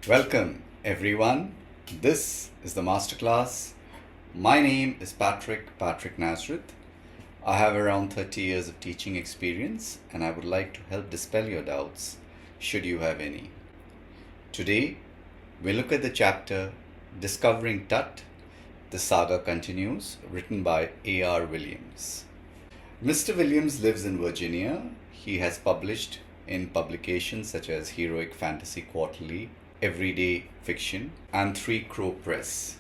Welcome everyone. This is the MasterClass. My name is Patricknazareth. I have around 30 years of teaching experience and I would like to help dispel your doubts should you have any. Today we look at the chapter Discovering Tut The Saga Continues, written by A.R. Williams. Mr. Williams lives in Virginia. He has published in publications such as Heroic Fantasy Quarterly, Everyday Fiction, and Three Crow Press.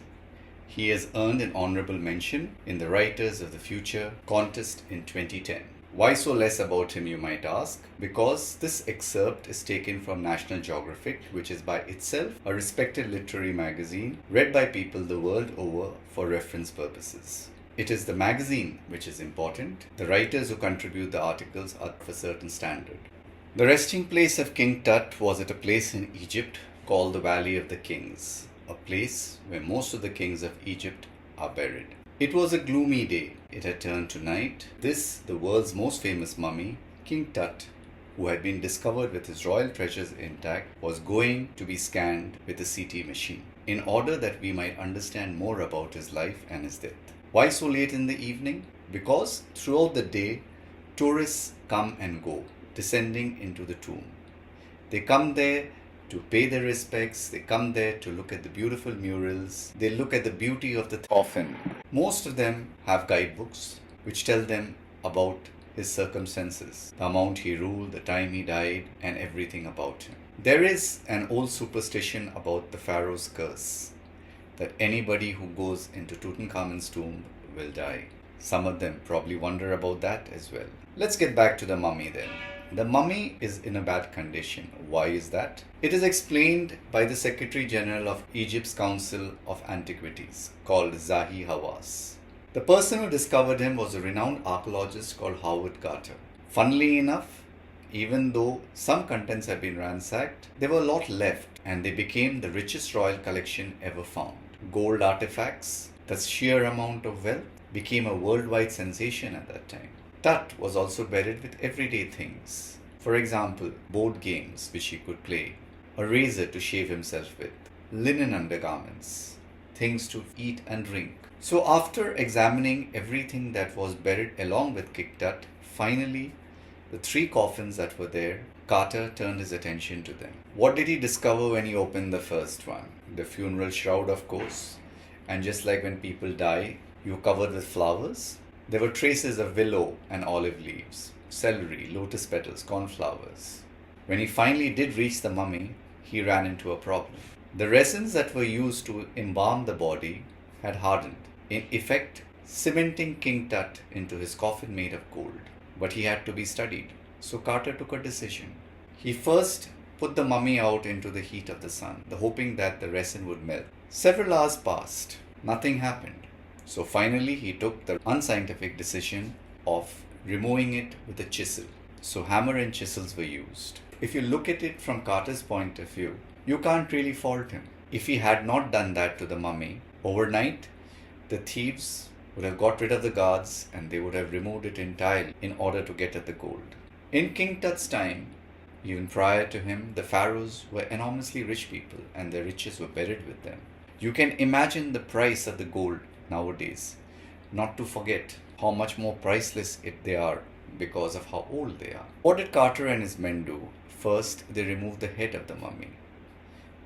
He has earned an honorable mention in the Writers of the Future contest in 2010. Why so less about him, you might ask? Because this excerpt is taken from National Geographic, which is by itself a respected literary magazine read by people the world over for reference purposes. It is the magazine which is important. The writers who contribute the articles are of a certain standard. The resting place of King Tut was at a place in Egypt called the Valley of the Kings, a place where most of the kings of Egypt are buried. It was a gloomy day. It had turned to night. This, the world's most famous mummy, King Tut, who had been discovered with his royal treasures intact, was going to be scanned with a CT machine in order that we might understand more about his life and his death. Why so late in the evening? Because throughout the day, tourists come and go, descending into the tomb. They come there to pay their respects, they come there to look at the beautiful murals, they look at the beauty of the coffin. Most of them have guidebooks which tell them about his circumstances, the amount he ruled, the time he died, and everything about him. There is an old superstition about the pharaoh's curse, that anybody who goes into Tutankhamun's tomb will die. Some of them probably wonder about that as well. Let's get back to the mummy then. The mummy is in a bad condition. Why is that? It is explained by the Secretary General of Egypt's Council of Antiquities, called Zahi Hawass. The person who discovered him was a renowned archaeologist called Howard Carter. Funnily enough, even though some contents have been ransacked, there were a lot left and they became the richest royal collection ever found. Gold artifacts, the sheer amount of wealth, became a worldwide sensation at that time. Tut was also buried with everyday things. For example, board games which he could play, a razor to shave himself with, linen undergarments, things to eat and drink. So after examining everything that was buried along with King Tut, finally the three coffins that were there, Carter turned his attention to them. What did he discover when he opened the first one? The funeral shroud, of course. And just like when people die, you're covered with flowers. There were traces of willow and olive leaves, celery, lotus petals, cornflowers. When he finally did reach the mummy, he ran into a problem. The resins that were used to embalm the body had hardened, in effect cementing King Tut into his coffin made of gold. But he had to be studied, so Carter took a decision. He first put the mummy out into the heat of the sun, hoping that the resin would melt. Several hours passed. Nothing happened. So finally he took the unscientific decision of removing it with a chisel. So hammer and chisels were used. If you look at it from Carter's point of view, you can't really fault him. If he had not done that to the mummy, overnight the thieves would have got rid of the guards and they would have removed it entirely in order to get at the gold. In King Tut's time, even prior to him, the pharaohs were enormously rich people and their riches were buried with them. You can imagine the price of the gold nowadays, not to forget how much more priceless they are because of how old they are. What did Carter and his men do? First, they removed the head of the mummy.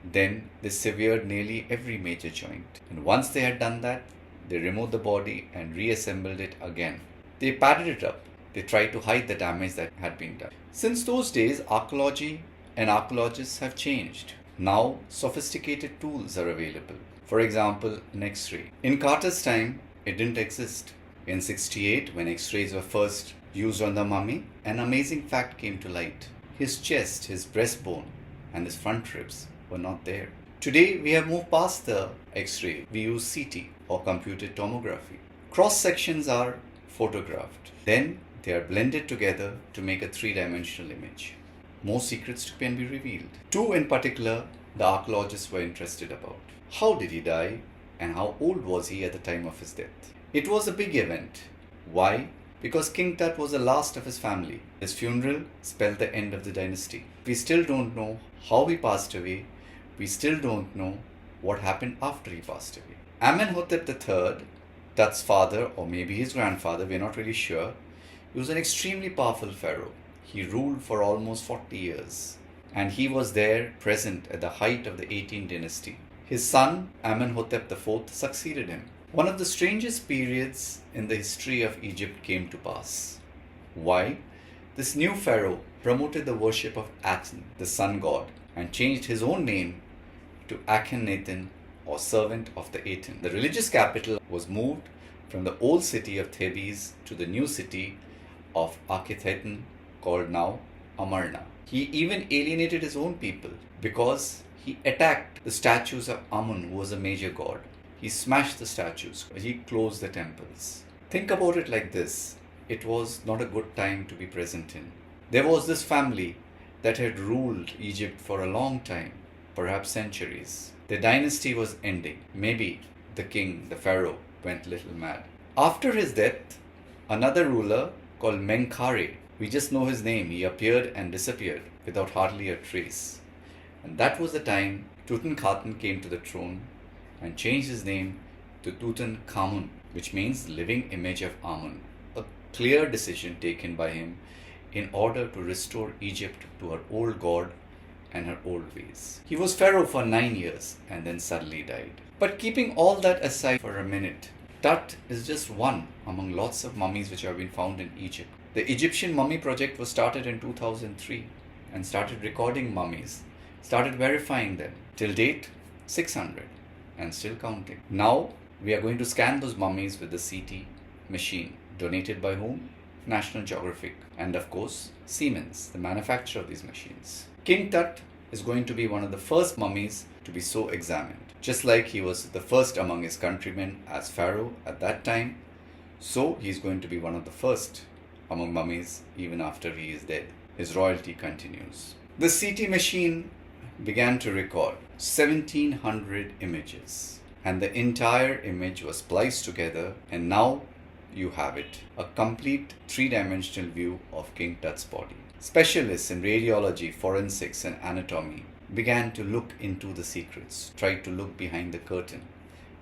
Then they severed nearly every major joint. And once they had done that, they removed the body and reassembled it again. They padded it up. They tried to hide the damage that had been done. Since those days, archaeology and archaeologists have changed. Now, sophisticated tools are available. For example, an X-ray. In Carter's time, it didn't exist. In 1968, when X-rays were first used on the mummy, an amazing fact came to light. His chest, his breastbone, and his front ribs were not there. Today, we have moved past the X-ray. We use CT or computed tomography. Cross sections are photographed. Then they are blended together to make a three-dimensional image. More secrets can be revealed. Two in particular, the archaeologists were interested about. How did he die and how old was he at the time of his death? It was a big event. Why? Because King Tut was the last of his family. His funeral spelled the end of the dynasty. We still don't know how he passed away, we still don't know what happened after he passed away. Amenhotep III, Tut's father, or maybe his grandfather, we're not really sure, he was an extremely powerful pharaoh. He ruled for almost 40 years, and he was there present at the height of the 18th dynasty. His son, Amenhotep IV, succeeded him. One of the strangest periods in the history of Egypt came to pass. Why? This new pharaoh promoted the worship of Aten, the sun god, and changed his own name to Akhenaten, or servant of the Aten. The religious capital was moved from the old city of Thebes to the new city of Akhetaten, called now Amarna. He even alienated his own people because he attacked the statues of Amun, who was a major god. He smashed the statues. He closed the temples. Think about it like this. It was not a good time to be present in. There was this family that had ruled Egypt for a long time, perhaps centuries. The dynasty was ending. Maybe the king, the pharaoh, went a little mad. After his death, another ruler called Menkaure, we just know his name, he appeared and disappeared without hardly a trace. And that was the time Tutankhamun came to the throne and changed his name to Tutankhamun, which means living image of Amun. A clear decision taken by him in order to restore Egypt to her old god and her old ways. He was pharaoh for 9 years and then suddenly died. But keeping all that aside for a minute, Tut is just one among lots of mummies which have been found in Egypt. The Egyptian Mummy Project was started in 2003 and started recording mummies, started verifying them. Till date, 600 and still counting. Now, we are going to scan those mummies with the CT machine. Donated by whom? National Geographic and of course Siemens, the manufacturer of these machines. King Tut is going to be one of the first mummies to be so examined. Just like he was the first among his countrymen as pharaoh at that time, so he is going to be one of the first among mummies even after he is dead. His royalty continues. The CT machine began to record 1700 images, and the entire image was spliced together, and now you have it, a complete three-dimensional view of King Tut's body. Specialists in radiology, forensics and anatomy began to look into the secrets, tried to look behind the curtain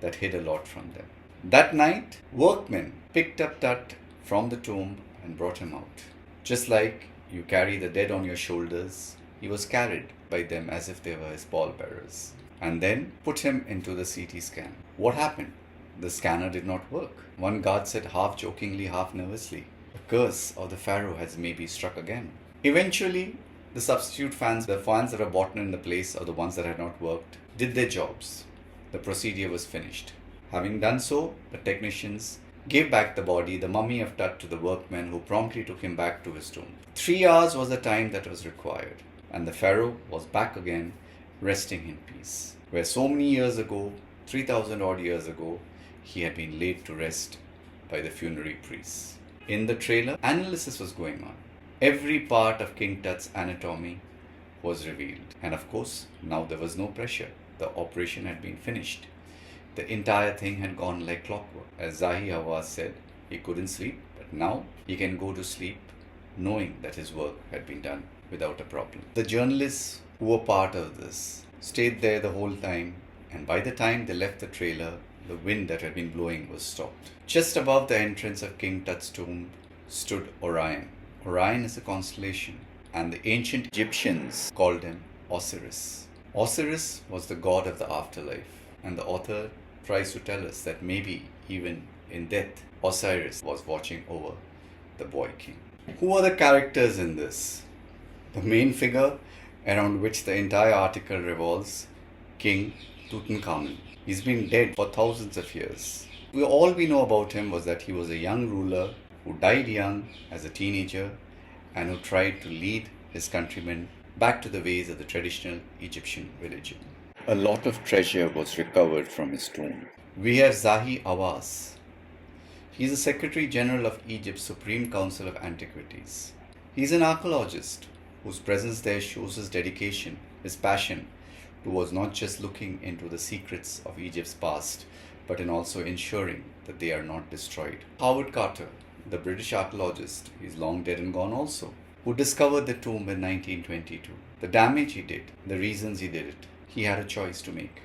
that hid a lot from them. That night, workmen picked up Tut from the tomb and brought him out. Just like you carry the dead on your shoulders, he was carried by them as if they were his pallbearers, and then put him into the CT scan. What happened? The scanner did not work. One guard said half jokingly, half nervously, "The curse of the pharaoh has maybe struck again." Eventually, the substitute fans, the fans that were bought in the place or the ones that had not worked, did their jobs. The procedure was finished. Having done so, the technicians gave back the body, the mummy of Tut, to the workmen, who promptly took him back to his tomb. 3 hours was the time that was required, and the pharaoh was back again, resting in peace. Where so many years ago, 3,000 odd years ago, he had been laid to rest by the funerary priests. In the trailer, analysis was going on. Every part of King Tut's anatomy was revealed. And of course, now there was no pressure. The operation had been finished. The entire thing had gone like clockwork. As Zahi Hawass said, he couldn't sleep, but now he can go to sleep knowing that his work had been done without a problem. The journalists who were part of this stayed there the whole time, and by the time they left the trailer, the wind that had been blowing was stopped. Just above the entrance of King Tut's tomb stood Orion. Orion is a constellation, and the ancient Egyptians called him Osiris. Osiris was the god of the afterlife, and the author tries to tell us that maybe even in death, Osiris was watching over the boy king. Who are the characters in this? The main figure around which the entire article revolves, King Tutankhamun. He's been dead for thousands of years. All we know about him was that he was a young ruler who died young as a teenager and who tried to lead his countrymen back to the ways of the traditional Egyptian religion. A lot of treasure was recovered from his tomb. We have Zahi Hawass. He is the Secretary General of Egypt's Supreme Council of Antiquities. He is an archaeologist whose presence there shows his dedication, his passion towards not just looking into the secrets of Egypt's past, but in also ensuring that they are not destroyed. Howard Carter, the British archaeologist, he is long dead and gone also, who discovered the tomb in 1922. The damage he did, the reasons he did it. he had a choice to make.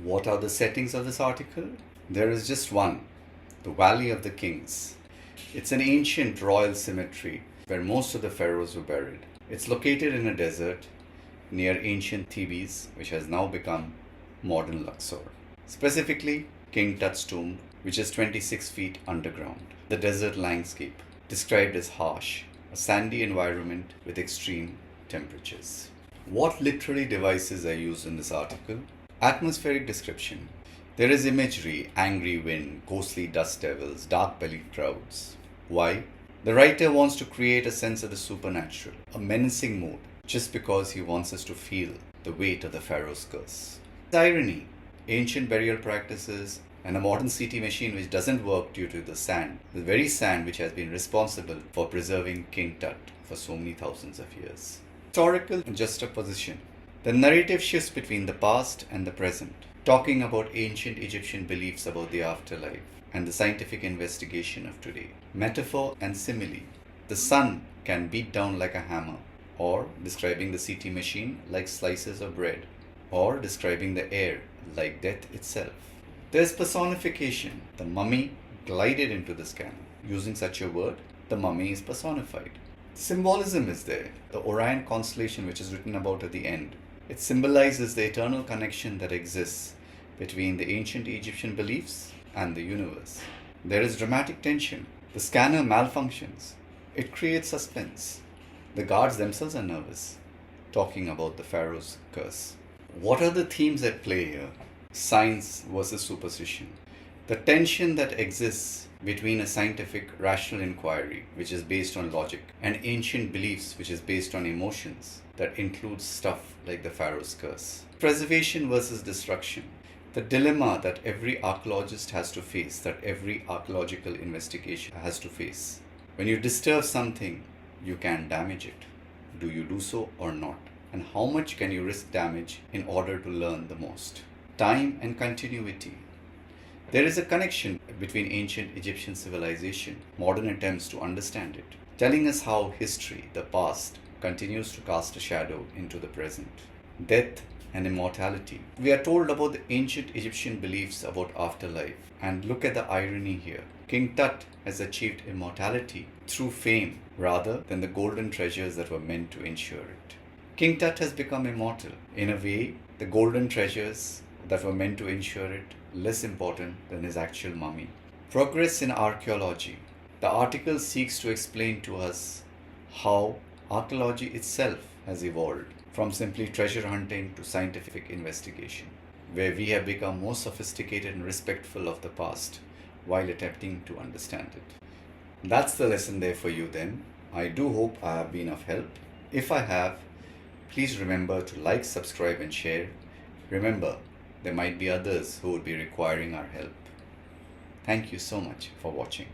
What are the settings of this article? There is just one, the Valley of the Kings. It's an ancient royal cemetery where most of the pharaohs were buried. It's located in a desert near ancient Thebes, which has now become modern Luxor. Specifically, King Tut's tomb, which is 26 feet underground. The desert landscape, described as harsh, a sandy environment with extreme temperatures. What literary devices are used in this article? Atmospheric description. There is imagery, angry wind, ghostly dust devils, dark-bellied crowds. Why? The writer wants to create a sense of the supernatural, a menacing mood, just because he wants us to feel the weight of the pharaoh's curse. Irony, ancient burial practices, and a modern CT machine which doesn't work due to the sand, the very sand which has been responsible for preserving King Tut for so many thousands of years. Historical juxtaposition. The narrative shifts between the past and the present, talking about ancient Egyptian beliefs about the afterlife and the scientific investigation of today. Metaphor and simile. The sun can beat down like a hammer, or describing the CT machine like slices of bread, or describing the air like death itself. There's personification. The mummy glided into the scanner. Using such a word, the mummy is personified. Symbolism is there. The Orion constellation, which is written about at the end, it symbolizes the eternal connection that exists between the ancient Egyptian beliefs and the universe. There is dramatic tension. The scanner malfunctions. It creates suspense. The guards themselves are nervous, talking about the pharaoh's curse. What are the themes at play here? Science versus superstition. The tension that exists between a scientific rational inquiry, which is based on logic, and ancient beliefs, which is based on emotions, that includes stuff like the pharaoh's curse. Preservation versus destruction. The dilemma that every archaeologist has to face, that every archaeological investigation has to face. When you disturb something, you can damage it. Do you do so or not? And how much can you risk damage in order to learn the most? Time and continuity. There is a connection between ancient Egyptian civilization, modern attempts to understand it, telling us how history, the past, continues to cast a shadow into the present. Death and immortality. We are told about the ancient Egyptian beliefs about afterlife, and look at the irony here. King Tut has achieved immortality through fame rather than the golden treasures that were meant to ensure it. King Tut has become immortal. In a way, the golden treasures that were meant to ensure it less important than his actual mummy. Progress in archaeology. The article seeks to explain to us how archaeology itself has evolved from simply treasure hunting to scientific investigation, where we have become more sophisticated and respectful of the past while attempting to understand it. That's the lesson there for you then. I do hope I have been of help. If I have, please remember to like, subscribe and share. Remember, there might be others who would be requiring our help. Thank you so much for watching.